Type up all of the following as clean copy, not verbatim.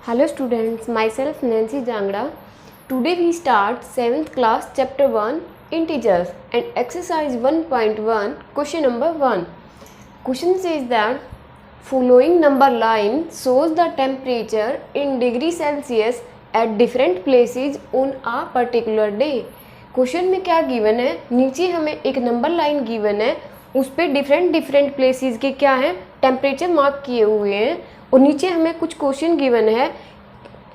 Hello students, myself Nancy Jangra. Today we start 7th class chapter 1 integers and exercise 1.1 question number 1. Question says that following number line shows the temperature in degree Celsius at different places on a particular day. Question में क्या given है, नीचे हमें एक number line given है, उस पर different places के क्या है टेम्परेचर मार्क किए हुए हैं और नीचे हमें कुछ क्वेश्चन गिवन है,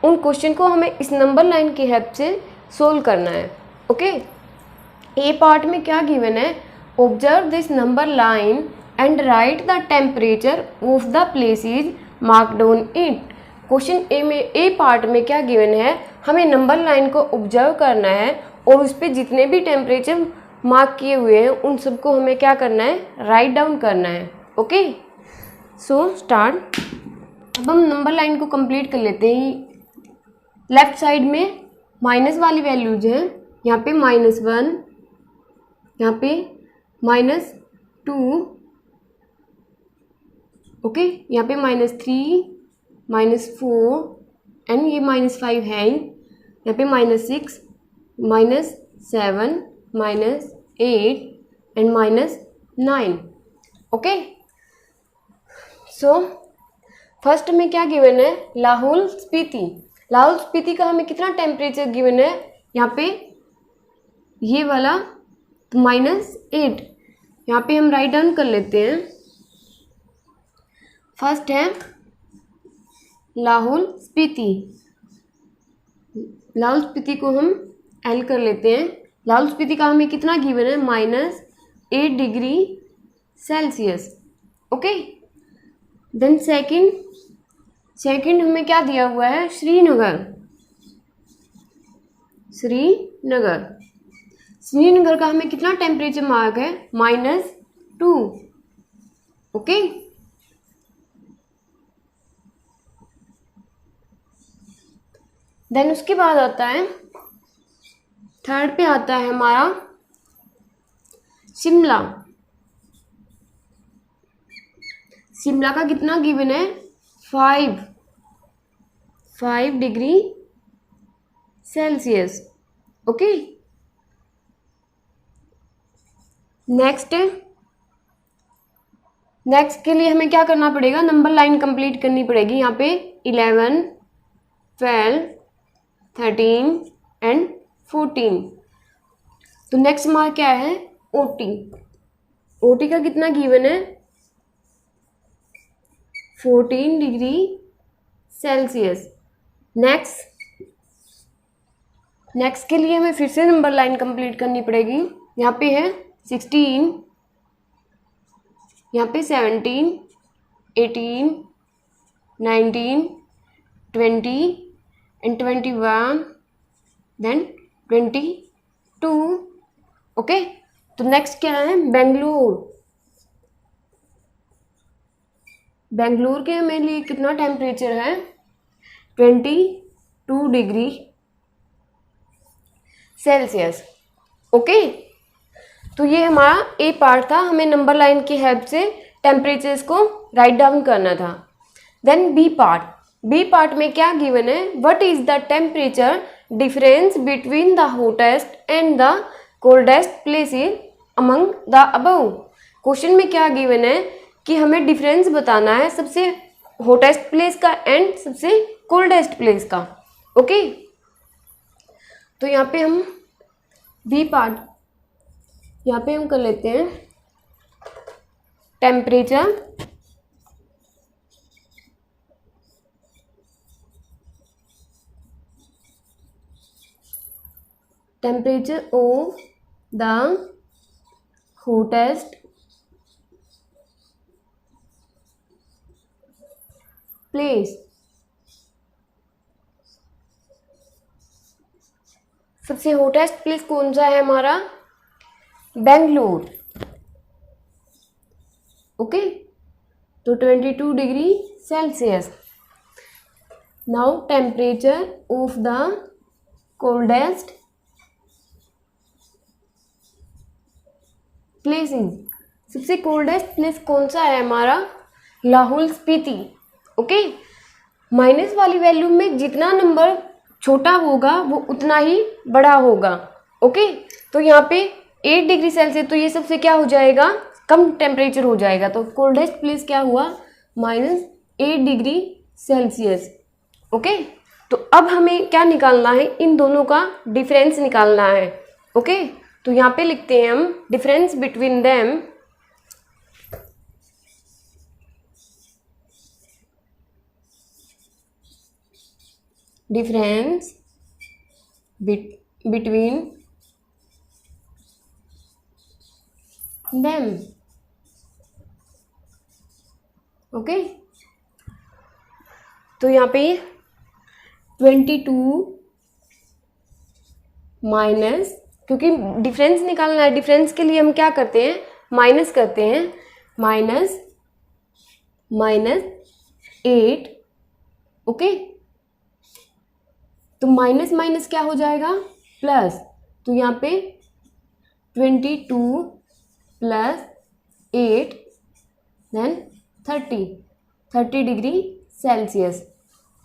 उन क्वेश्चन को हमें इस नंबर लाइन की हेल्प से सोल्व करना है. ओके, ए पार्ट में क्या गिवन है, observe this number line and write the temperature of the places marked on it. Question A में ए पार्ट में क्या गिवन है, हमें नंबर लाइन को ऑब्जर्व करना है और उस पर जितने भी टेम्परेचर मार्क किए हुए हैं उन सबको हमें क्या करना है, राइट डाउन करना है. Okay, so start. अब हम नंबर लाइन को कंप्लीट कर लेते हैं. लेफ्ट साइड में माइनस वाली वैल्यूज हैं, यहाँ पे -1, यहाँ पे -2, ओके, यहाँ पे -3, -4 एंड ये -5 है, यहाँ पे -6, -7, -8 एंड -9. ओके, सो फर्स्ट में क्या गिवन है, लाहौल स्पीति. लाहौल स्पीति का हमें कितना टेम्परेचर गिवन है, यहाँ पे ये वाला -8, यहाँ पे हम राइट डाउन कर लेते हैं. फर्स्ट है लाहौल स्पीति. लाहौल स्पीति को हम एल कर लेते हैं. लाहौल स्पीति का हमें कितना गिवन है, -8 degree Celsius. Okay, then second हमें क्या दिया हुआ है, श्रीनगर. श्रीनगर का हमें कितना टेम्परेचर मार्क है, -2. ओके, देन उसके बाद आता है, थर्ड पे आता है हमारा शिमला. शिमला का कितना गिवन है, 5 डिग्री सेल्सियस. ओके, नेक्स्ट के लिए हमें क्या करना पड़ेगा, नंबर लाइन कंप्लीट करनी पड़ेगी. यहाँ पे 11, 12, 13 एंड 14. तो नेक्स्ट मार्क क्या है, ओटी का कितना गिवन है, 14 डिग्री सेल्सियस. नेक्स्ट के लिए हमें फिर से नंबर लाइन कंप्लीट करनी पड़ेगी. यहाँ पे है 16, यहाँ पे 17, 18, 19, 20 एंड 21, देन 22. ओके, तो नेक्स्ट क्या है, बेंगलुरु के मेरे लिए कितना टेम्परेचर है, 22 डिग्री सेल्सियस. ओके, तो ये हमारा ए पार्ट था, हमें नंबर लाइन की हेल्प से टेम्परेचर्स को राइट डाउन करना था. देन बी पार्ट में क्या गिवन है, what is the temperature difference between the hottest and the coldest places among the above. Question में क्या गिवन है कि हमें डिफरेंस बताना है सबसे हॉटेस्ट प्लेस का एंड सबसे कोल्डेस्ट प्लेस का. ओके, तो यहाँ पे हम बी पार्ट यहाँ पे हम कर लेते हैं, temperature of the hottest place. सबसे हॉटेस्ट प्लेस कौन सा है हमारा, बेंगलुरु. ओके, तो 22 degree Celsius. Now temperature of the coldest places. सबसे कोल्डेस्ट प्लेस कौन सा है हमारा, लाहौल स्पीति. ओके, माइनस वाली वैल्यू में जितना नंबर छोटा होगा वो उतना ही बड़ा होगा। ओके, तो यहाँ पे 8 डिग्री सेल्सियस, तो ये सबसे क्या हो जाएगा, कम टेम्परेचर हो जाएगा। तो कोल्डेस्ट प्लेस क्या हुआ, -8 डिग्री सेल्सियस। ओके, तो अब हमें क्या निकालना है, इन दोनों का डिफरेंस निकालना है। ओके, तो यहाँ पे लिखते हैं हम difference between them. Difference between them। Okay, तो यहाँ पे 22 माइनस, क्योंकि डिफरेंस निकालना है, डिफरेंस के लिए हम क्या करते हैं, माइनस करते हैं, माइनस 8। ओके, तो माइनस माइनस क्या हो जाएगा, प्लस। तो यहाँ पे 22 + 8 देन 30 डिग्री सेल्सियस।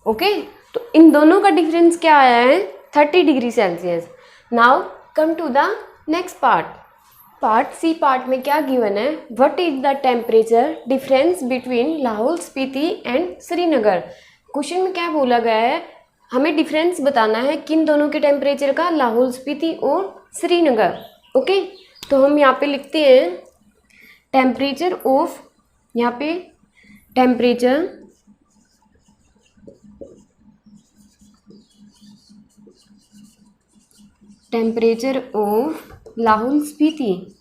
ओके, तो इन दोनों का डिफरेंस क्या आया है, 30 degree Celsius. Now come to the next part C. Part में क्या गिवन है, what is the temperature difference between Lahaul Spiti and Srinagar. Question में क्या बोला गया है, हमें डिफरेंस बताना है किन दोनों के टेम्परेचर का, लाहौल स्पीति और श्रीनगर। ओके, तो हम यहाँ पे लिखते हैं टेम्परेचर ऑफ, यहाँ पे टेम्परेचर ऑफ लाहौल स्पीति।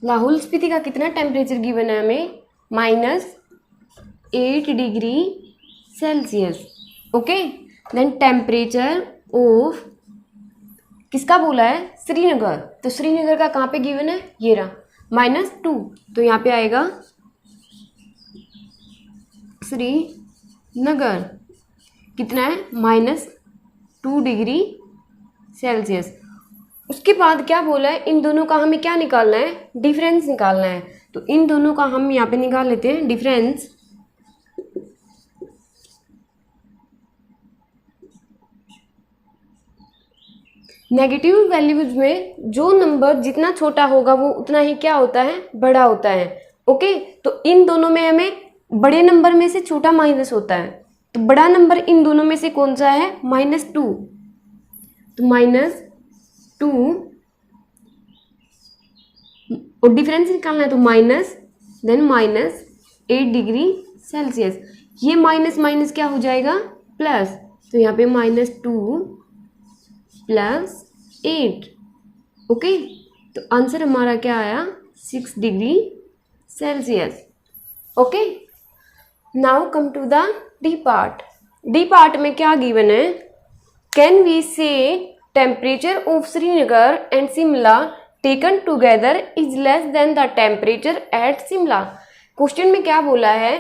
लाहौल स्पीति का कितना टेम्परेचर गिवन है हमें, -8 degree Celsius. Okay, then temperature of किसका बोला है, श्रीनगर। तो श्रीनगर का कहाँ पे गिवन है, ये रहा, -2। तो यहाँ पे आएगा श्रीनगर कितना है, -2 डिग्री सेल्सियस। उसके बाद क्या बोला है, इन दोनों का हमें क्या निकालना है, डिफरेंस निकालना है। तो इन दोनों का हम यहाँ पे निकाल लेते हैं डिफरेंस। नेगेटिव वैल्यूज में जो नंबर जितना छोटा होगा वो उतना ही क्या होता है, बड़ा होता है। ओके, तो इन दोनों में हमें बड़े नंबर में से छोटा माइनस होता है, तो बड़ा नंबर इन दोनों में से कौन सा है, -2। तो -2 और डिफरेंस निकालना है, तो माइनस देन -8 डिग्री सेल्सियस। ये माइनस माइनस क्या हो जाएगा, प्लस। तो यहाँ पे -2 + 8। ओके, तो आंसर हमारा क्या आया, 6 degree Celsius. Okay, now come to the D part. D part में क्या गिवन है, can we say temperature of Srinagar and Shimla taken together is less than the temperature at Shimla. Question में क्या बोला है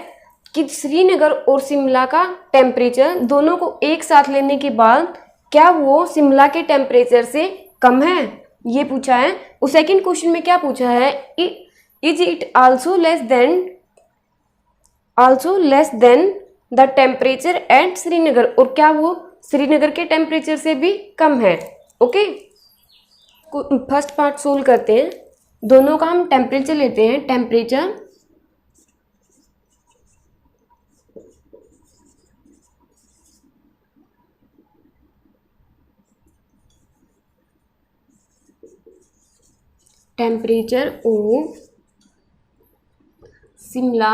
कि श्रीनगर और शिमला का टेम्परेचर दोनों को एक साथ लेने के बाद क्या वो शिमला के टेम्परेचर से कम है, ये पूछा है। और सेकंड क्वेश्चन में क्या पूछा है, is it also less than the temperature at Srinagar, और क्या वो श्रीनगर के टेम्परेचर से भी कम है। ओके, फर्स्ट पार्ट सोल्व करते हैं। दोनों का हम टेम्परेचर लेते हैं, temperature of Shimla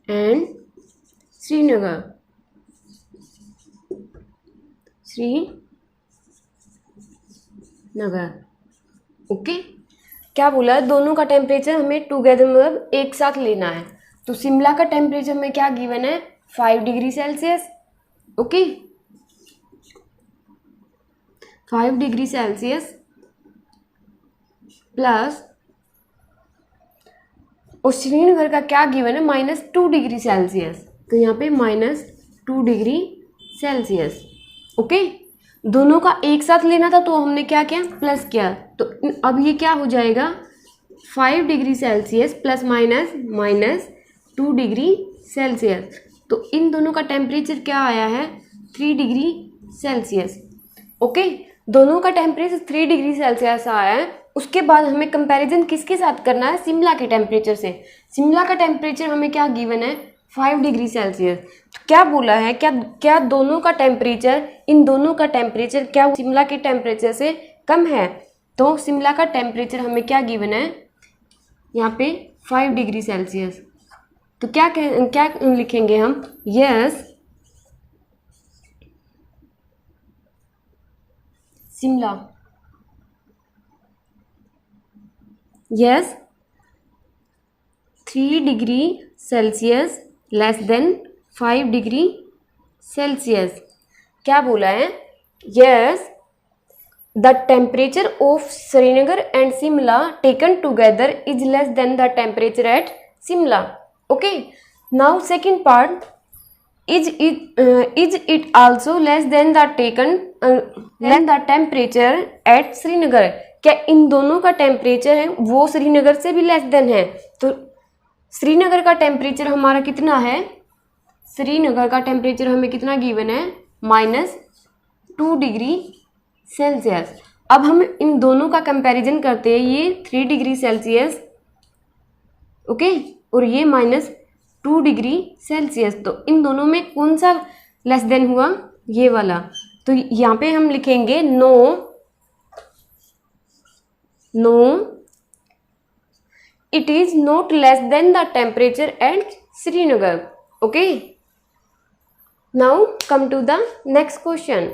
and Srinagar. Okay, क्या बोला है, दोनों का टेम्परेचर हमें टुगेदर मतलब एक साथ लेना है। तो शिमला का टेम्परेचर में क्या गिवन है, 5 degree Celsius. Okay, 5 degree Celsius plus, और श्रीनगर का क्या गिवन है, -2 डिग्री सेल्सियस। तो यहाँ पे -2 डिग्री सेल्सियस। ओके, दोनों का एक साथ लेना था तो हमने क्या किया, प्लस किया। तो अब ये क्या हो जाएगा, 5 degree Celsius plus minus -2 degree Celsius. तो इन दोनों का टेम्परेचर क्या आया है, 3 डिग्री सेल्सियस। ओके, दोनों का टेम्परेचर 3 डिग्री सेल्सियस आया है। उसके बाद हमें कंपैरिजन किसके साथ करना है, शिमला के टेम्परेचर से। शिमला का टेम्परेचर हमें क्या गिवन है, 5 डिग्री सेल्सियस। तो क्या बोला है, क्या दोनों का टेम्परेचर, इन दोनों का टेम्परेचर क्या शिमला के टेम्परेचर से कम है। तो शिमला का टेम्परेचर हमें क्या गिवन है, यहाँ पे 5 डिग्री सेल्सियस। तो क्या लिखेंगे हम, yes Shimla, yes 3 degree Celsius less than 5 degree Celsius. क्या बोला है, yes the temperature of Srinagar and Shimla taken together is less than the temperature at Shimla. Okay, now second part, is it also less than the temperature at Srinagar. क्या इन दोनों का temperature है वो श्रीनगर से भी लेस देन है। तो श्रीनगर का टेम्परेचर हमारा कितना है, श्रीनगर का टेम्परेचर हमें कितना गिवन है, -2 डिग्री सेल्सियस। अब हम इन दोनों का कंपैरिजन करते हैं, ये 3 डिग्री सेल्सियस ओके, और ये -2 डिग्री सेल्सियस। तो इन दोनों में कौन सा लेस देन हुआ, ये वाला। तो यहाँ पे हम लिखेंगे no it is not less than the temperature at Srinagar. Okay, now come to the next question.